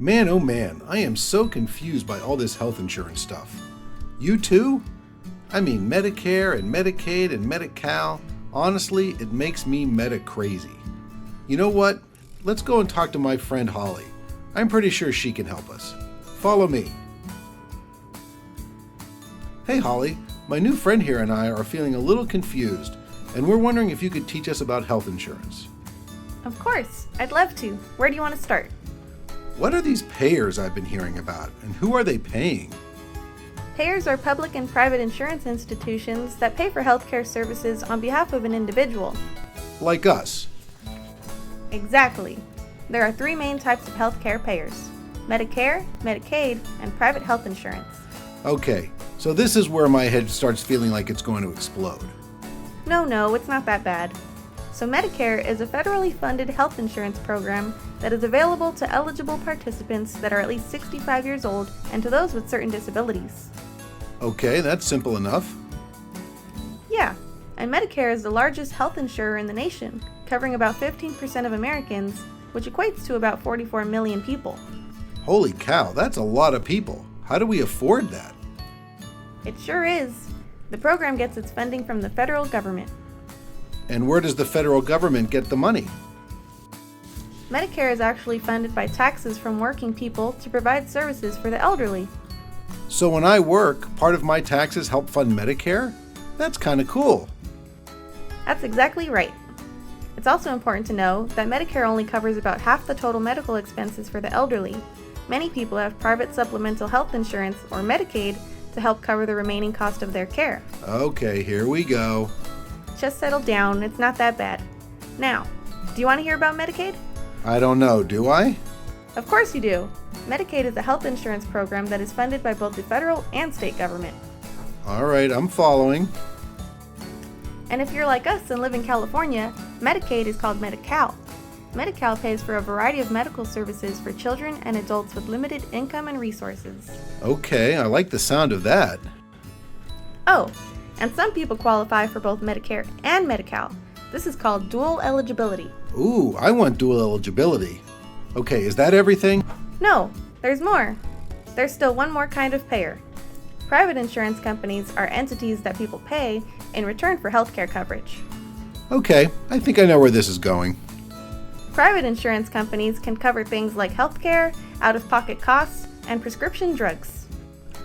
Man, oh man, I am so confused by all this health insurance stuff. You too? I mean, Medicare and Medicaid and Medi-Cal, honestly, it makes me meta-crazy. You know what? Let's go and talk to my friend Holly. I'm pretty sure she can help us. Follow me. Hey Holly, my new friend here and I are feeling a little confused, and we're wondering if you could teach us about health insurance. Of course, I'd love to. Where do you want to start? What are these payers I've been hearing about, and who are they paying? Payers are public and private insurance institutions that pay for healthcare services on behalf of an individual. Like us. Exactly. There are three main types of healthcare payers: Medicare, Medicaid, and private health insurance. Okay, so this is where my head starts feeling like it's going to explode. No, it's not that bad. So Medicare is a federally funded health insurance program that is available to eligible participants that are at least 65 years old and to those with certain disabilities. Okay, that's simple enough. Yeah, and Medicare is the largest health insurer in the nation, covering about 15% of Americans, which equates to about 44 million people. Holy cow, that's a lot of people. How do we afford that? It sure is. The program gets its funding from the federal government. And where does the federal government get the money? Medicare is actually funded by taxes from working people to provide services for the elderly. So when I work, part of my taxes help fund Medicare? That's kind of cool. That's exactly right. It's also important to know that Medicare only covers about half the total medical expenses for the elderly. Many people have private supplemental health insurance, or Medicaid, to help cover the remaining cost of their care. Okay, here we go. Just settle down, it's not that bad. Now, do you want to hear about Medicaid? I don't know, do I? Of course you do. Medicaid is a health insurance program that is funded by both the federal and state government. All right, I'm following. And if you're like us and live in California, Medicaid is called Medi-Cal. Medi-Cal pays for a variety of medical services for children and adults with limited income and resources. Okay, I like the sound of that. Oh, and some people qualify for both Medicare and Medi-Cal. This is called dual eligibility. Ooh, I want dual eligibility. Okay, is that everything? No, there's more. There's still one more kind of payer. Private insurance companies are entities that people pay in return for healthcare coverage. Okay, I think I know where this is going. Private insurance companies can cover things like healthcare, out-of-pocket costs, and prescription drugs.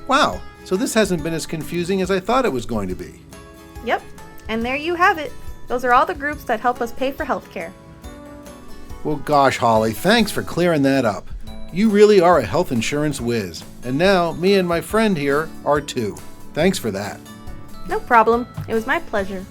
Wow, so this hasn't been as confusing as I thought it was going to be. Yep, and there you have it. Those are all the groups that help us pay for healthcare. Well, gosh, Holly, thanks for clearing that up. You really are a health insurance whiz. And now, me and my friend here are too. Thanks for that. No problem. It was my pleasure.